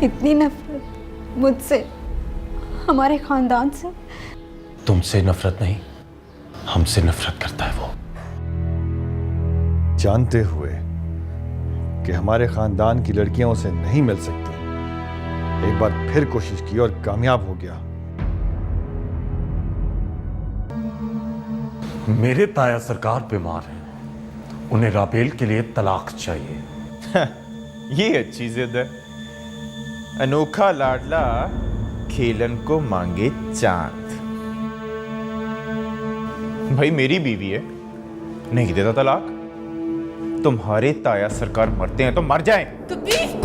इतनी नफरत मुझसे, हमारे खानदान से। तुमसे नफरत नहीं, हमसे नफरत करता है वो। जानते हुए कि हमारे खानदान की लड़कियां उसे नहीं मिल सकती, एक बार फिर कोशिश की और कामयाब हो गया। मेरे ताया सरकार बीमार हैं, उन्हें राबेल के लिए तलाक चाहिए। ये अच्छी जिद है। अनोखा लाडला खेलन को मांगे चांद। भाई मेरी बीवी है, नहीं देता तलाक। तुम्हारे ताया सरकार मरते हैं तो मर जाएं। तो प्लीज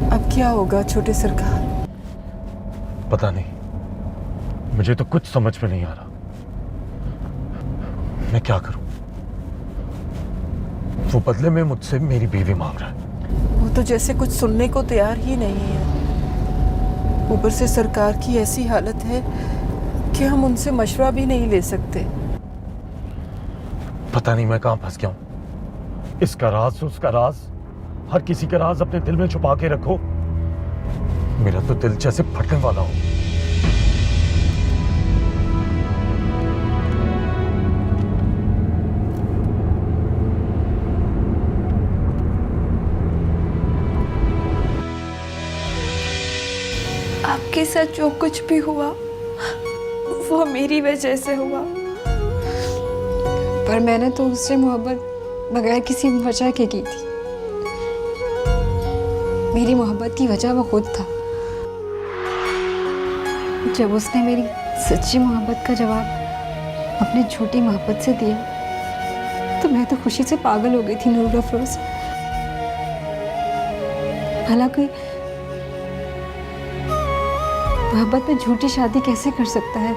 अब क्या होगा छोटे सरकार? पता नहीं, मुझे तो कुछ समझ में नहीं आ रहा। मैं क्या करूं? वो बदले में मुझसे मेरी बीवी मांग रहा है। वो तो जैसे कुछ सुनने को तैयार ही नहीं है। ऊपर से सरकार की ऐसी हालत है कि हम उनसे मशवरा भी नहीं ले सकते। पता नहीं मैं कहां फंस गया हूं। इसका राज उसका राज, हर किसी का राज अपने दिल में छुपा के रखो। मेरा तो दिल जैसे फटने वाला हो। आपके साथ जो कुछ भी हुआ वो मेरी वजह से हुआ, पर मैंने तो उससे मोहब्बत बगैर किसी वजह के की थी। मेरी मोहब्बत की वजह वो खुद था। जब उसने मेरी सच्ची मोहब्बत का जवाब अपनी झूठी मोहब्बत से दिया तो मैं तो खुशी से पागल हो गई थी नूर अफरोज। भला कोई मोहब्बत में झूठी शादी कैसे कर सकता है?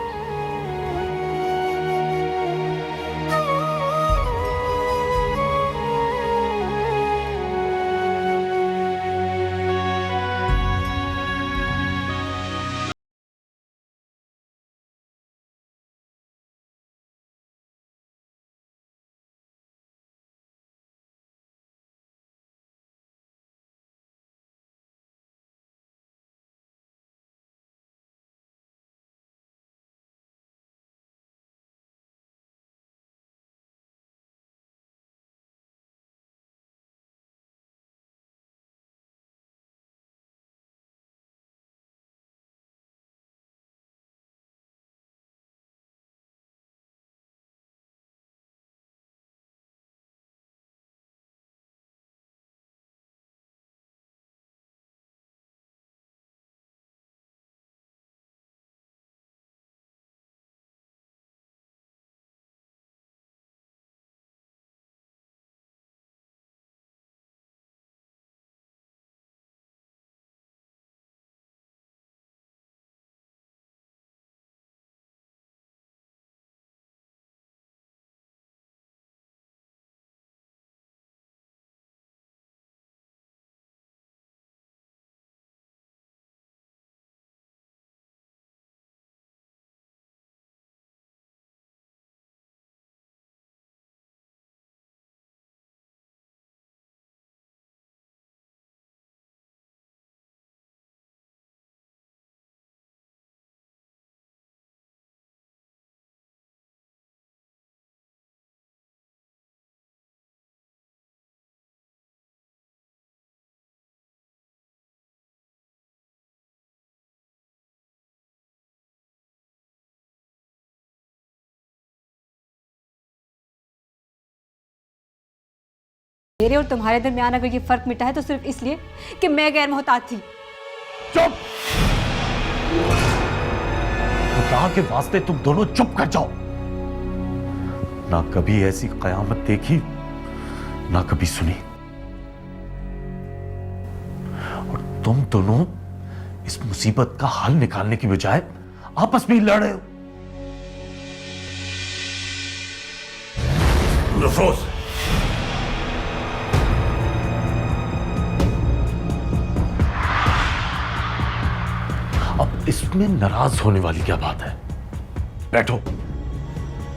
मेरे और तुम्हारे दरमियान अगर ये फर्क मिटा है तो सिर्फ इसलिए कि मैं गैर मोहतात थी। चुप! खुदा के वास्ते तुम दोनों चुप कर जाओ। ना कभी ऐसी कयामत देखी ना कभी सुनी। और तुम दोनों इस मुसीबत का हल निकालने की बजाय आपस में ही लड़ रहे हो। नफरोज, अब इसमें नाराज होने वाली क्या बात है? बैठो।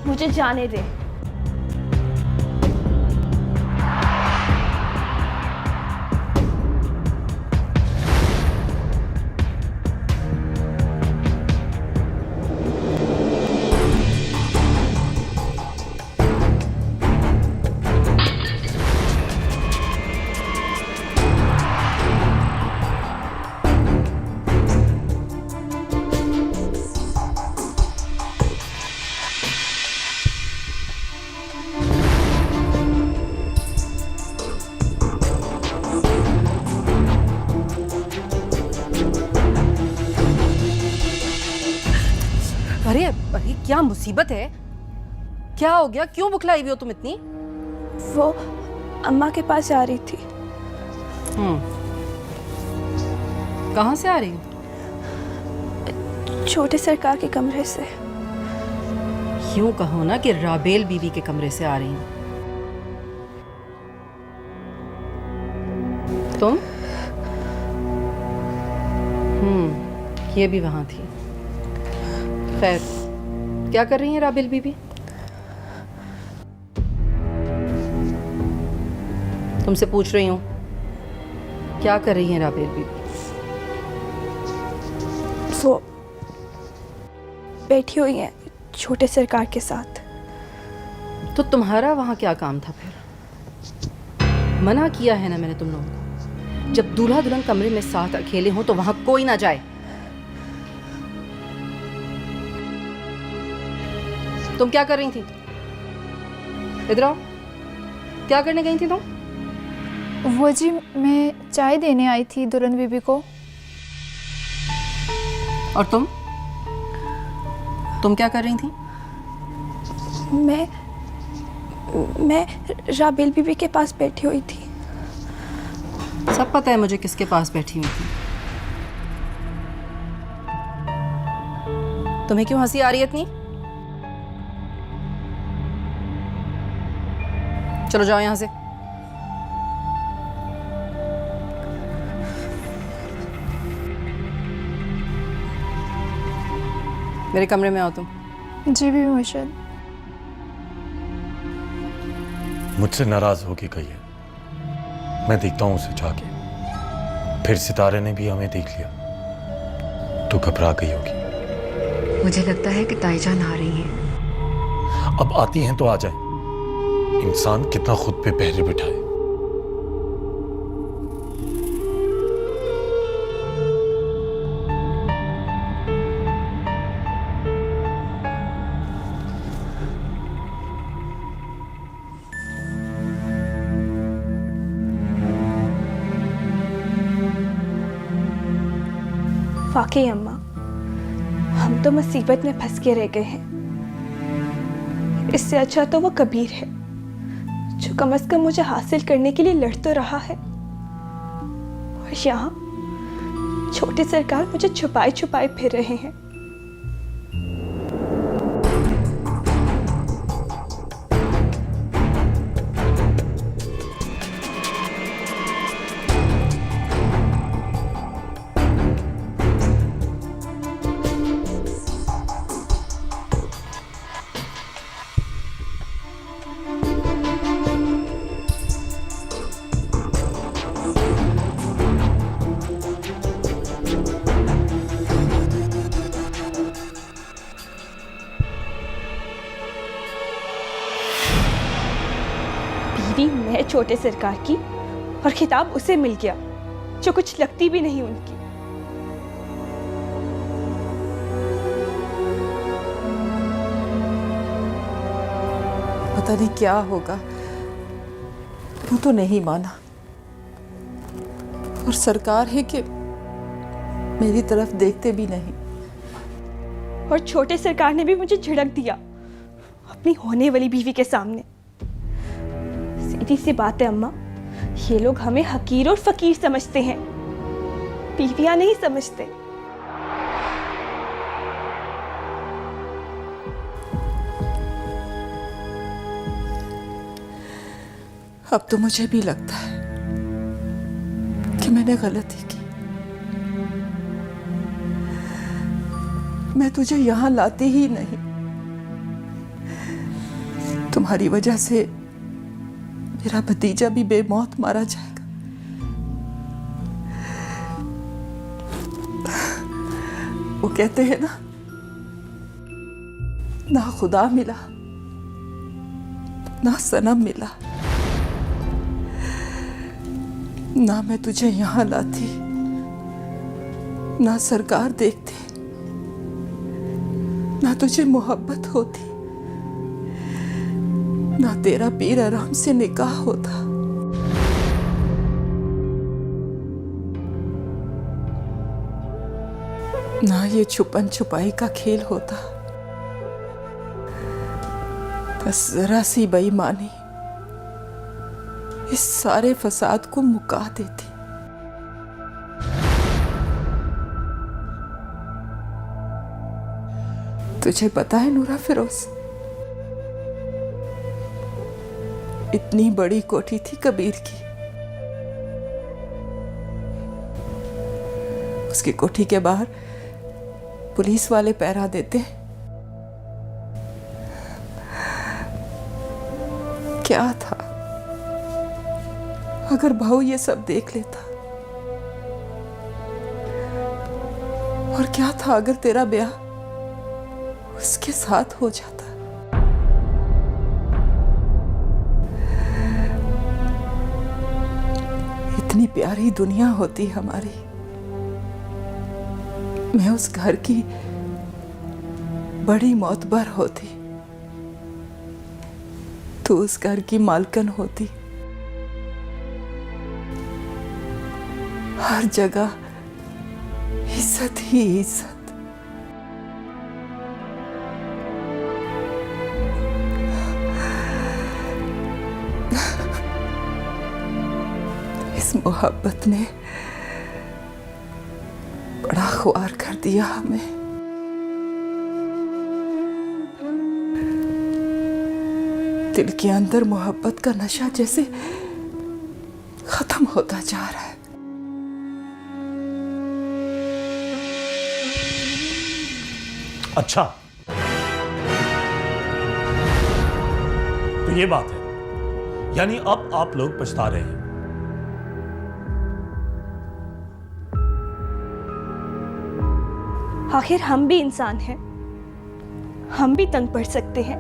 मुझे जाने दे। अरे अरे क्या मुसीबत है? क्या हो गया? क्यों बुखलाई हुई हो तुम इतनी? वो अम्मा के पास जा रही थी। कहाँ से आ रही हो? छोटे सरकार के कमरे से। यूं कहो ना कि राबेल बीवी के कमरे से आ रही हूँ। तुम? ये भी वहां थी। खैर, क्या कर रही हैं राबेल बीबी? तुमसे पूछ रही हूँ, क्या कर रही हैं राबेल बीबी? वो बैठी हुई है छोटे सरकार के साथ। तो तुम्हारा वहां क्या काम था फिर? मना किया है ना मैंने तुम लोगों को, जब दूल्हा दुल्हन कमरे में साथ अकेले हो तो वहां कोई ना जाए। तुम क्या कर रही थी? इधर आओ। क्या करने गई थी तुम? वो जी, मैं चाय देने आई थी दुल्हन बीबी को। और तुम क्या कर रही थी? मैं राबेल बीबी के पास बैठी हुई थी। सब पता है मुझे किसके पास बैठी हुई थी। तुम्हें क्यों हंसी आ रही है इतनी? चलो जाओ यहां से। मेरे कमरे में आओ तुम। जी बीबी मुर्शिद। मुझसे नाराज होके गई है। मैं देखता हूं उसे जाके। फिर सितारे ने भी हमें देख लिया तो घबरा गई होगी। मुझे लगता है कि ताईजान आ रही हैं। अब आती हैं तो आ जाए। इंसान कितना खुद पे पहरे बिठाए। वाकई अम्मा, हम तो मुसीबत में फंस के रह गए हैं। इससे अच्छा तो वो कबीर है जो कम से कम मुझे हासिल करने के लिए लड़ तो रहा है, और यहाँ छोटे सरकार मुझे छुपाए छुपाए फिर रहे हैं। बीवी मैं छोटे सरकार की, और खिताब उसे मिल गया जो कुछ लगती भी नहीं उनकी। पता नहीं क्या होगा। वो तो नहीं माना, और सरकार है कि मेरी तरफ देखते भी नहीं। और छोटे सरकार ने भी मुझे झिड़क दिया अपनी होने वाली बीवी के सामने। सीधी सी बात है अम्मा, ये लोग हमें हकीर और फकीर समझते हैं, बीवियां नहीं समझते। अब तो मुझे भी लगता है कि मैंने गलती की। मैं तुझे यहां लाती ही नहीं। तुम्हारी वजह से मेरा भतीजा भी बेमौत मारा जाएगा। वो कहते हैं ना खुदा मिला ना सनम मिला। ना मैं तुझे यहां लाती, ना सरकार देखती, ना तुझे मोहब्बत होती, ना तेरा पीर आराम से निकाह होता। ना ये छुपन छुपाई का खेल होता। बस जरा सी बेईमानी इस सारे फसाद को मुका देती। तुझे पता है नूरा फिरोज, इतनी बड़ी कोठी थी कबीर की। उसकी कोठी के बाहर पुलिस वाले पहरा देते। क्या था अगर भाऊ ये सब देख लेता, और क्या था अगर तेरा ब्याह उसके साथ हो जाता। इतनी प्यारी दुनिया होती हमारी, मैं उस घर की बड़ी मोतबर होती, तू उस घर की मालकन होती। हर जगह इज्जत ही इज्जत। इस मोहब्बत ने बड़ा ख्वार कर दिया हमें। दिल के अंदर मोहब्बत का नशा जैसे खत्म होता जा रहा है। अच्छा, तो ये बात है, यानी अब आप लोग पछता रहे हैं। आखिर हम भी इंसान हैं, हम भी तंग पड़ सकते हैं।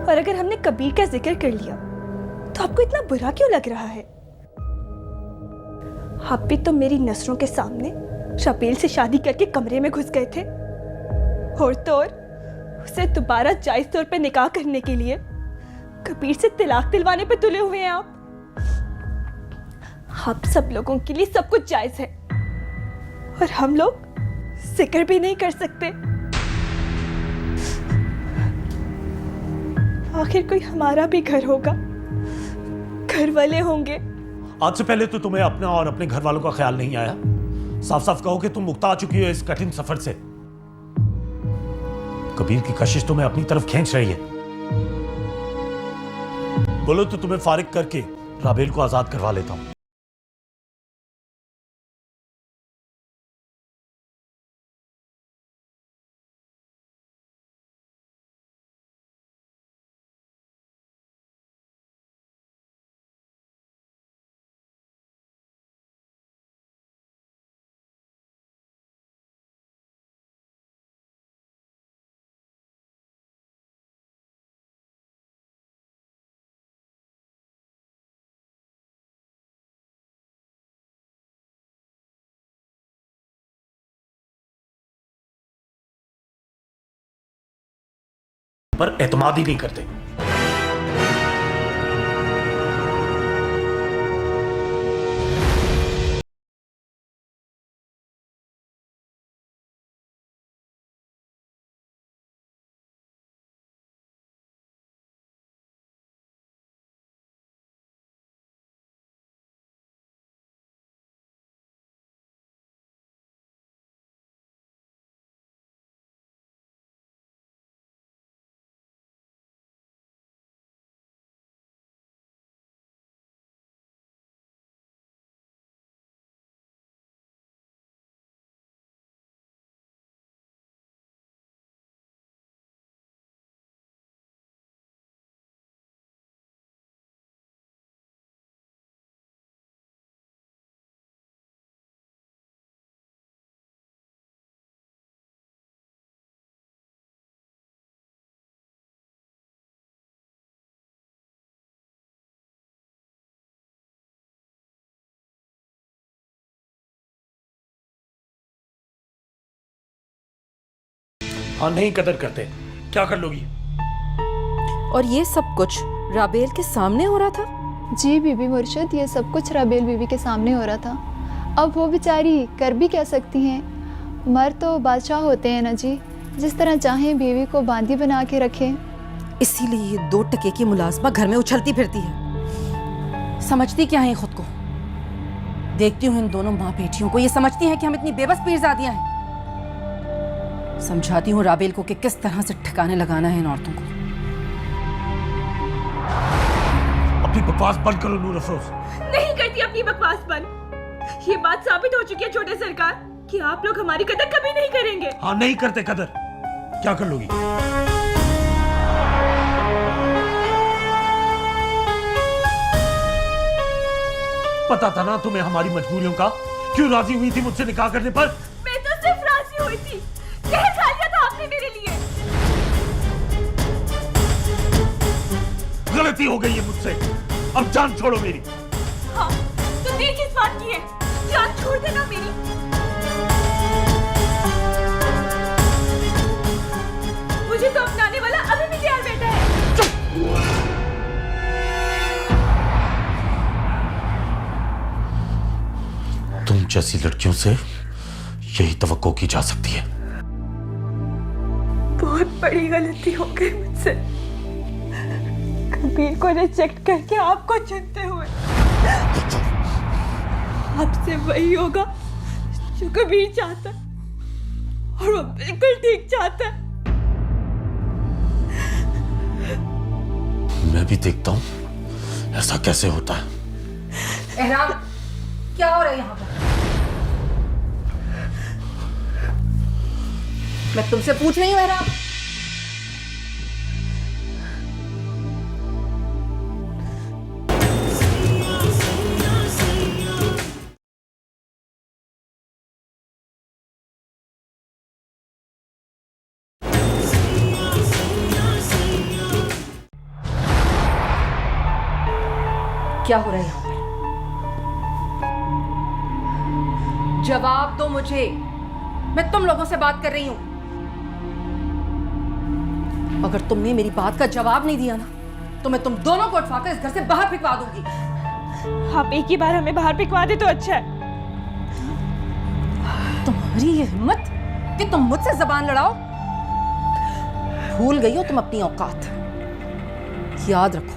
और अगर हमने कबीर का जिक्र कर लिया तो आपको इतना बुरा क्यों लग रहा है? आप भी तो मेरी नजरों के सामने शबील से शादी करके कमरे में घुस गए थे, और तो और उसे दोबारा जायज तौर पे निकाह करने के लिए कबीर से तिलाक दिलवाने पे तुले हुए हैं आप सब लोगों के लिए सब कुछ जायज है, और हम लोग जिक्र भी नहीं कर सकते। आखिर कोई हमारा भी घर होगा, घर वाले होंगे। आज से पहले तो तुम्हें अपना और अपने घर वालों का ख्याल नहीं आया? साफ साफ कहो कि तुम मुक्ता आ चुकी हो इस कठिन सफर से। कबीर की कशिश तुम्हें अपनी तरफ खींच रही है। बोलो तो तुम्हें फारिग करके राबेल को आजाद करवा लेता हूं। पर एतमाद ही नहीं करते। हाँ नहीं कदर करते, क्या कर लोगी? और ये सब कुछ राबेल के सामने हो रहा था? जी बीबी मुर्शिद, ये सब कुछ राबेल बीबी के सामने हो रहा था। अब वो बेचारी कर भी क्या सकती हैं, मर्द तो बादशाह होते हैं ना जी, जिस तरह चाहें बीवी को बांदी बना के रखें। इसीलिए ये 2 टके की मुलाजमा घर में उछलती फिरती है। समझती क्या है खुद को? देखती हूँ इन दोनों माँ बेटियों को, ये समझती हैं कि हम इतनी बेबस पीरजादियां हैं। समझाती हूँ राबेल को कि किस तरह से ठिकाने लगाना है इन औरतों को। अपनी बकवास बंद करो नूर अफरोज। नहीं करती अपनी बकवास बंद। ये बात साबित हो चुकी है छोटे सरकार कि आप लोग हमारी कदर कभी नहीं करेंगे। हाँ नहीं करते कदर, क्या कर लोगी? पता था ना तुम्हें हमारी मजबूरियों का, क्यों राजी हुई थी मुझसे निकाह करने पर? मैं तो सिर्फ राजी हुई थी, जहर खा लिया था आपने मेरे लिए। गलती हो गई है मुझसे, अब जान छोड़ो मेरी। हाँ, तो देर किस बात की है? जान छोड़ देना मेरी। मुझे तो अपनाने वाला अभी भी तैयार बैठा है। तुम जैसी लड़कियों से यही तवक्को की जा सकती है। बहुत बड़ी गलती हो गई मुझसे, कबीर को रिजेक्ट करके आपको चुनते हुए। आपसे वही होगा जो कबीर चाहता है, और वो बिल्कुल ठीक चाहता है। मैं भी देखता हूं ऐसा कैसे होता है। एहराम, क्या हो रहा है यहाँ पर? मैं तुमसे पूछ रही हूँ एहराम। क्या हो रहा है यहाँ पर? जवाब दो मुझे, मैं तुम लोगों से बात कर रही हूं। अगर तुमने मेरी बात का जवाब नहीं दिया ना, तो मैं तुम दोनों को उठवाकर इस घर से बाहर फेंकवा दूंगी। आप एक ही बार हमें बाहर फेंकवा दे तो अच्छा है। तुम्हारी ये हिम्मत कि तुम मुझसे जबान लड़ाओ? भूल गई हो तुम अपनी औकात। याद रखो,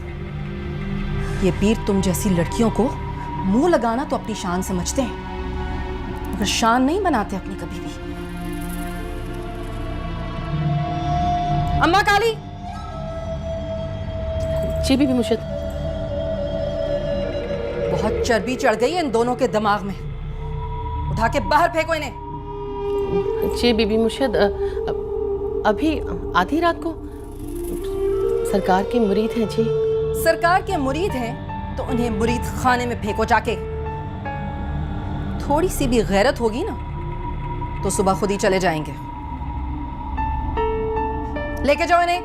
ये पीर तुम जैसी लड़कियों को मुंह लगाना तो अपनी शान समझते हैं, मगर शान नहीं बनाते अपनी कभी भी। अम्मा काली। जी बीबी मुर्शिद। बहुत चर्बी चढ़ गई है इन दोनों के दिमाग में, उठा के बाहर फेंको इन्हें। जी बीबी मुर्शिद, अभी आधी रात को सरकार के मुरीद हैं जी। सरकार के मुरीद हैं तो उन्हें मुरीद खाने में फेंको जाके। थोड़ी सी भी गैरत होगी ना तो सुबह खुद ही चले जाएंगे। लेके जाओ इन्हें।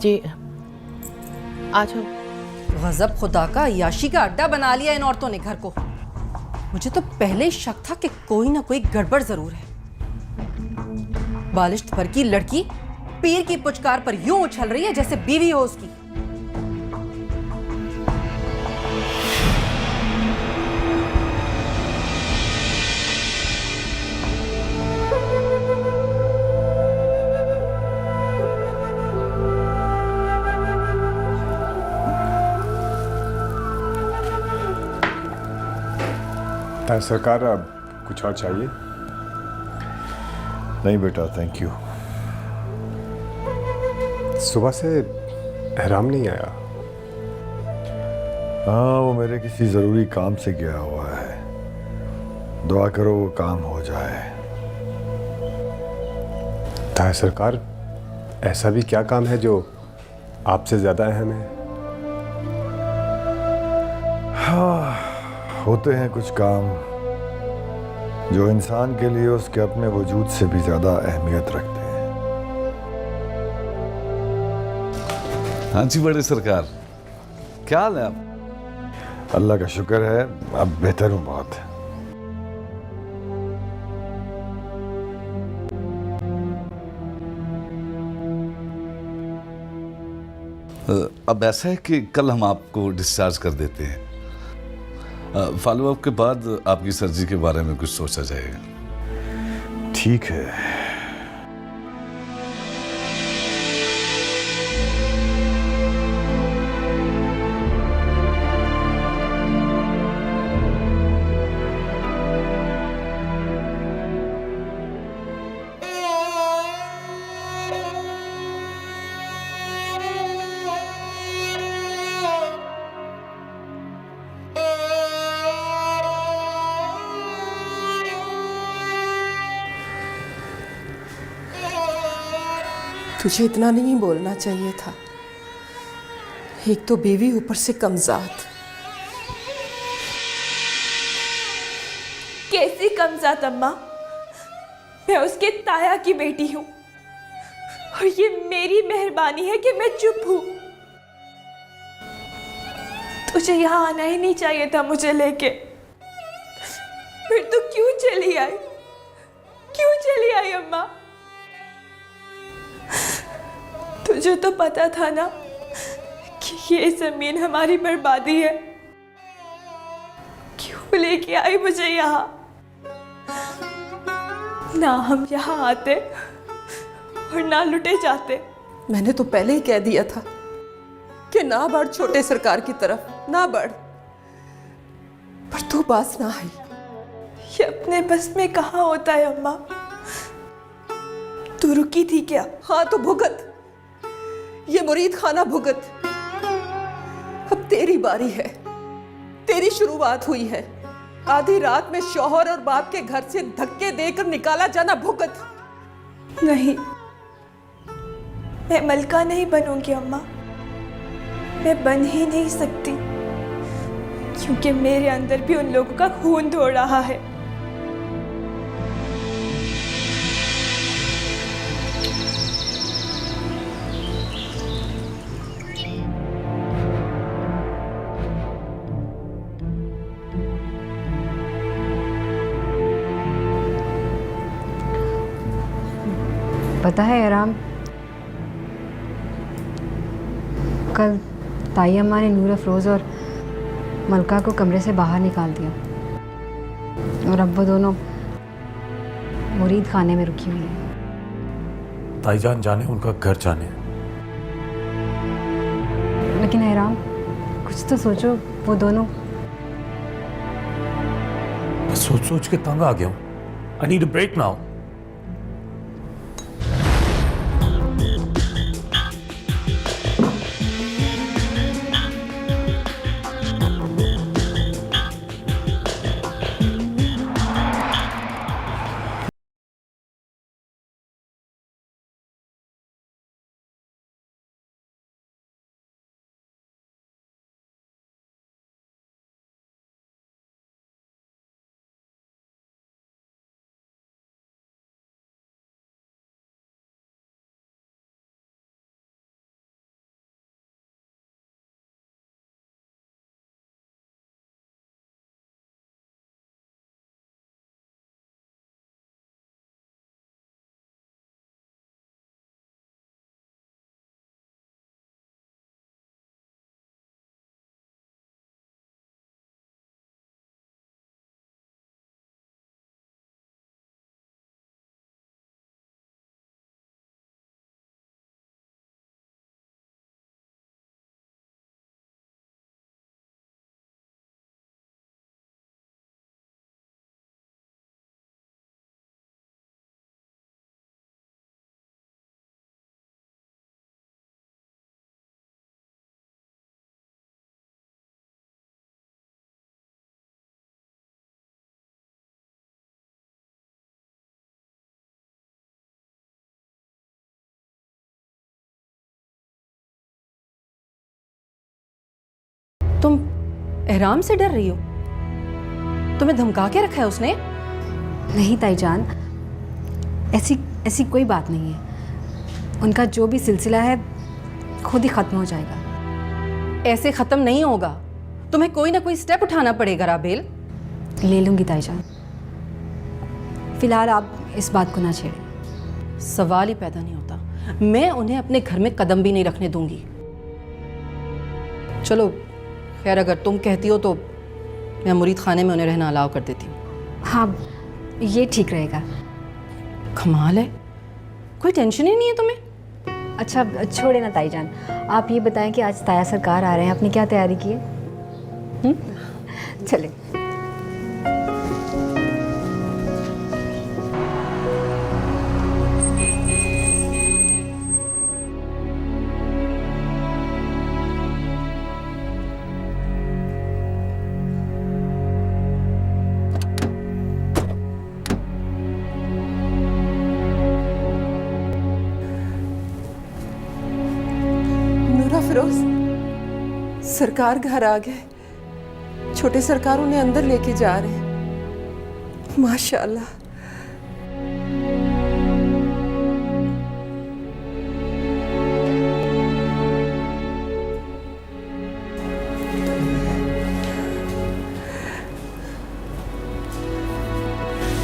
जी आ जाओ। गजब खुदा का, याशी का अड्डा बना लिया इन औरतों ने घर को। मुझे तो पहले ही शक था कि कोई ना कोई गड़बड़ जरूर है। बालिश्त भर की लड़की पीर की पुचकार पर यूं उछल रही है जैसे बीवी हो उसकी। सरकार, अब कुछ और चाहिए? नहीं बेटा, थैंक यू। सुबह से एहराम नहीं आया। हाँ, वो मेरे किसी ज़रूरी काम से गया हुआ है। दुआ करो वो काम हो जाए। ताया सरकार, ऐसा भी क्या काम है जो आपसे ज़्यादा अहम है? हाँ, होते हैं कुछ काम जो इंसान के लिए उसके अपने वजूद से भी ज़्यादा अहमियत रखते हैं। हाँ जी बड़े सरकार, क्या हाल है आप? अल्लाह का शुक्र है, अब बेहतर हूँ बहुत। अब ऐसा है कि कल हम आपको डिस्चार्ज कर देते हैं। फॉलोअप के बाद आपकी सर्जरी के बारे में कुछ सोचा जाएगा। ठीक है। तुझे इतना नहीं बोलना चाहिए था। एक तो बीवी, ऊपर से कमजात। कैसी कमजात अम्मा? मैं उसके ताया की बेटी हूं और ये मेरी मेहरबानी है कि मैं चुप हूं। तुझे यहां आना ही नहीं चाहिए था मुझे लेके। फिर तो क्यों चली आई? क्यों चली आई अम्मा? तुझे तो पता था ना कि ये जमीन हमारी बर्बादी है। क्यों लेके आई मुझे यहाँ? ना हम यहाँ आते और ना लुटे जाते। मैंने तो पहले ही कह दिया था कि ना बढ़ छोटे सरकार की तरफ, ना बढ़, पर तू पास ना आई। ये अपने बस में कहाँ होता है अम्मा? तू रुकी थी क्या? हाँ तो भुगत, ये मुरीद खाना भुगत। अब तेरी बारी है, तेरी शुरुआत हुई है। आधी रात में शौहर और बाप के घर से धक्के देकर निकाला जाना भुगत। नहीं, मैं मलका नहीं बनूंगी अम्मा। मैं बन ही नहीं सकती, क्योंकि मेरे अंदर भी उन लोगों का खून दौड़ रहा है। पता है आराम, कल ताई अम्मा ने नूर अफरोज़ और मलका को कमरे से बाहर निकाल दिया और अब वो दोनों मुरीद खाने में रुकी हुई है। ताईजान जाने, उनका घर जाने। लेकिन आराम, कुछ तो सोचो। वो दोनों, मैं सोच सोच के तंग आ गया हूँ। I need a break now. तुम एहराम से डर रही हो? तुम्हें धमका के रखा है उसने? नहीं ताईजान, ऐसी कोई बात नहीं है। उनका जो भी सिलसिला है खुद ही खत्म हो जाएगा। ऐसे खत्म नहीं होगा, तुम्हें कोई ना कोई स्टेप उठाना पड़ेगा राबेल। ले लूंगी ताईजान, फिलहाल आप इस बात को ना छेड़ें। सवाल ही पैदा नहीं होता। मैं उन्हें अपने घर में कदम भी नहीं रखने दूंगी। चलो खैर, अगर तुम कहती हो तो मैं मुरीद खाने में उन्हें रहना अलाउ कर देती हूँ। हाँ, ये ठीक रहेगा। कमाल है, कोई टेंशन ही नहीं है तुम्हें। अच्छा छोड़े ना ताई जान, आप ये बताएं कि आज ताया सरकार आ रहे हैं, आपने क्या तैयारी की है? चले। नूरा फिरोज, सरकार घर आ गए। छोटे सरकार उन्हें अंदर लेके जा रहे हैं। माशाल्लाह।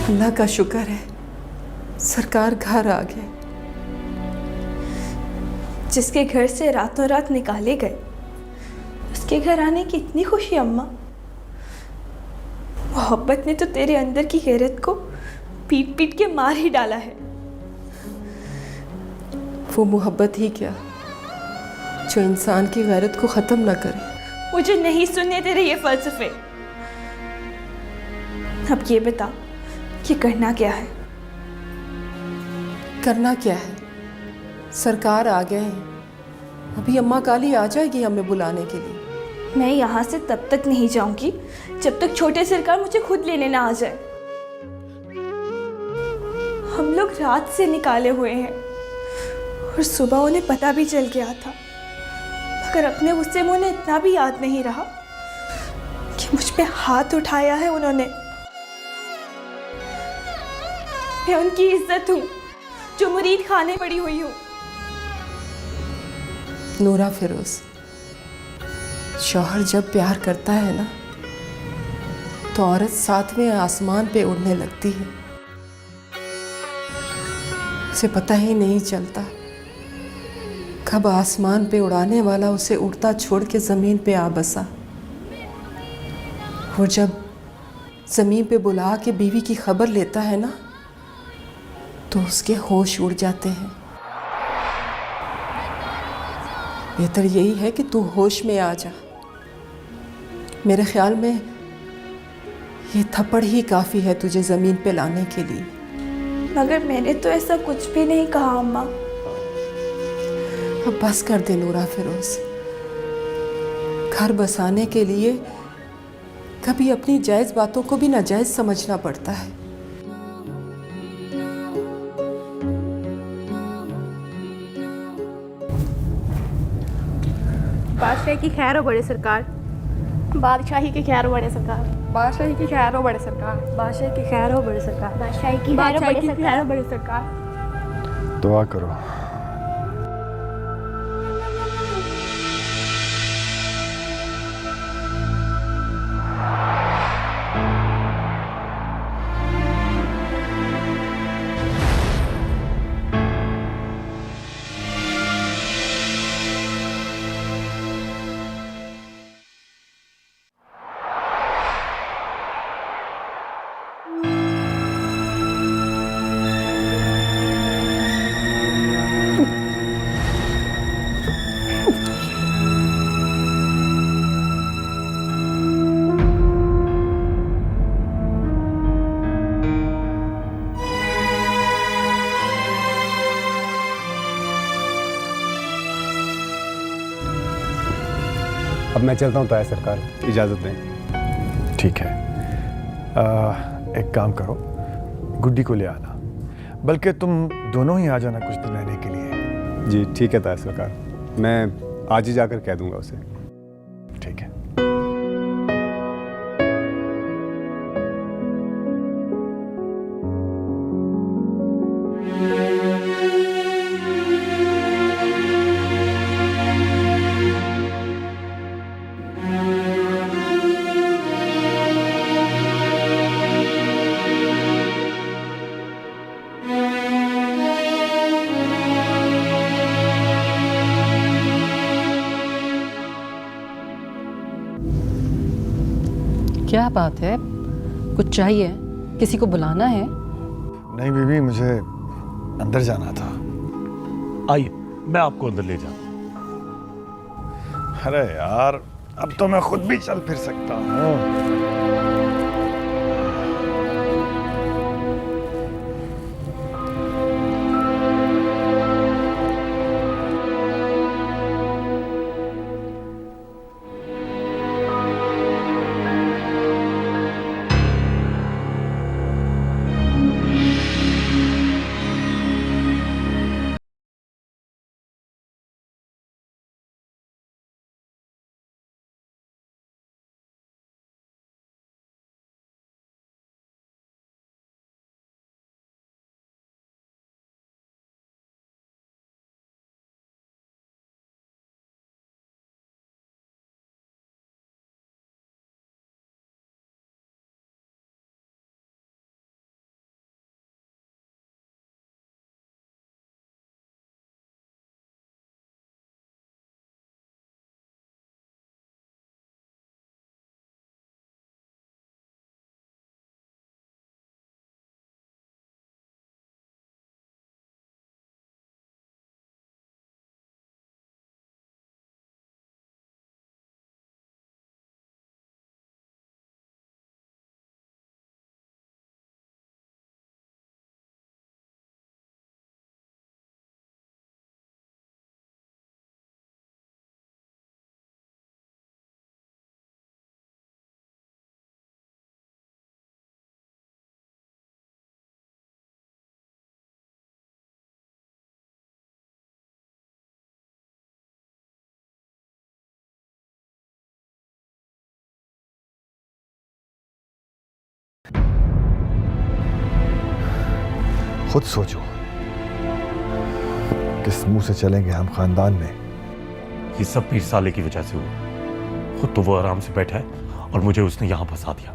अल्लाह का शुक्र है, सरकार घर आ गए। जिसके घर से रातों रात निकाले गए, उसके घर आने की इतनी खुशी अम्मा। मोहब्बत ने तो तेरे अंदर की गैरत को पीट पीट के मार ही डाला है। वो मोहब्बत ही क्या जो इंसान की गैरत को ख़त्म ना करे। मुझे नहीं सुनने तेरे ये फलसफे। अब ये बता कि करना क्या है? करना क्या है? सरकार आ गए हैं। अभी अम्मा काली आ जाएगी हमें बुलाने के लिए। मैं यहाँ से तब तक नहीं जाऊंगी जब तक छोटे सरकार मुझे खुद लेने ना आ जाए। हम लोग रात से निकाले हुए हैं और सुबह उन्हें पता भी चल गया था, मगर अपने गुस्से में उन्हें इतना भी याद नहीं रहा कि मुझ पे हाथ उठाया है उन्होंने। मैं उनकी इज्जत हूँ जो मुरीद खाने पड़ी हुई हूँ। नूरा फिरोज, शौहर जब प्यार करता है ना तो औरत सातवें आसमान पे उड़ने लगती है। उसे पता ही नहीं चलता कब आसमान पे उड़ाने वाला उसे उड़ता छोड़ के ज़मीन पे आ बसा। और जब ज़मीन पे बुला के बीवी की खबर लेता है ना तो उसके होश उड़ जाते हैं। बेहतर यही है कि तू होश में आ जा। मेरे ख्याल में ये थप्पड़ ही काफ़ी है तुझे ज़मीन पे लाने के लिए। मगर मैंने तो ऐसा कुछ भी नहीं कहा अम्मा। अब बस कर दे नूरा फिरोज। घर बसाने के लिए कभी अपनी जायज़ बातों को भी नाजायज़ समझना पड़ता है। बादशाही की खैर हो बड़े सरकार। बादशाही की खैर हो बड़े सरकार। बादशाही की खैर हो बड़े सरकार। बादशाही की खैर हो बड़े सरकार। बादशाही की खैर हो बड़े सरकार। दुआ करो। अब मैं चलता हूँ ताया सरकार, इजाज़त दें। ठीक है, एक काम करो, गुड्डी को ले आना। बल्कि तुम दोनों ही आ जाना कुछ दिन रहने के लिए। जी ठीक है ताया सरकार, मैं आज ही जाकर कह दूंगा उसे। ठीक है। क्या बात है, कुछ चाहिए? किसी को बुलाना है? नहीं बीवी, मुझे अंदर जाना था। आइए, मैं आपको अंदर ले जाऊं। अरे यार, अब तो मैं खुद भी चल फिर सकता हूँ। खुद सोचो, किस मुंह से चलेंगे हम खानदान में। ये सब पीर साले की वजह से हुआ। खुद तो वो आराम से बैठा है और मुझे उसने यहां फंसा दिया।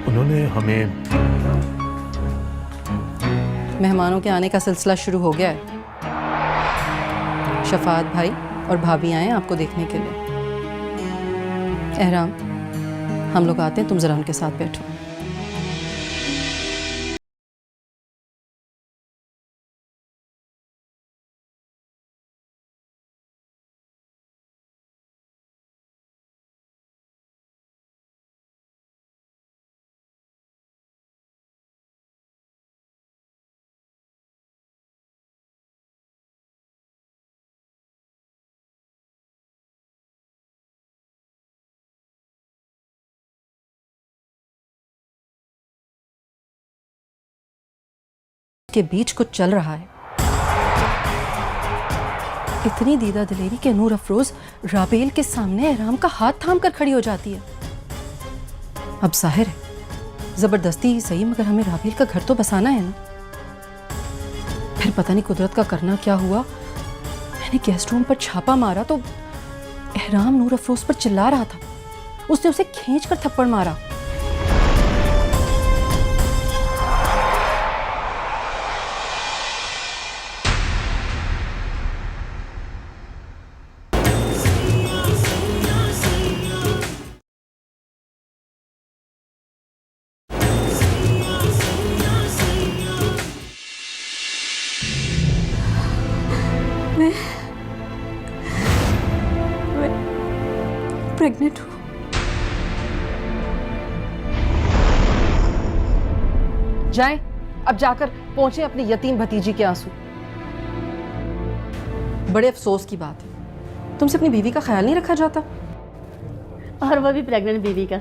उन्होंने हमें मेहमानों के आने का सिलसिला शुरू हो गया है। शफात भाई और भाभी आए हैं आपको देखने के लिए। एहराम, हम लोग आते हैं, तुम जरा उनके साथ बैठो। के बीच कुछ चल रहा है। इतनी दीदा दिलेरी के नूर अफरोज राबेल के सामने एहराम का हाथ थाम कर खड़ी हो जाती है। अब जाहिर है, जबरदस्ती ही सही, मगर हमें राबेल का घर तो बसाना है ना। फिर पता नहीं कुदरत का करना क्या हुआ, मैंने गेस्ट रूम पर छापा मारा तो एहराम नूर अफरोज पर चिल्ला रहा था। उसने उसे खींच कर थप्पड़ मारा। प्रेग्नेंट हूँ। जाएं, अब जाकर पहुंचे अपनी यतीम भतीजी के आंसू। बड़े अफसोस की बात है, तुमसे अपनी बीवी का ख्याल नहीं रखा जाता। और वो भी प्रेग्नेंट बीवी का।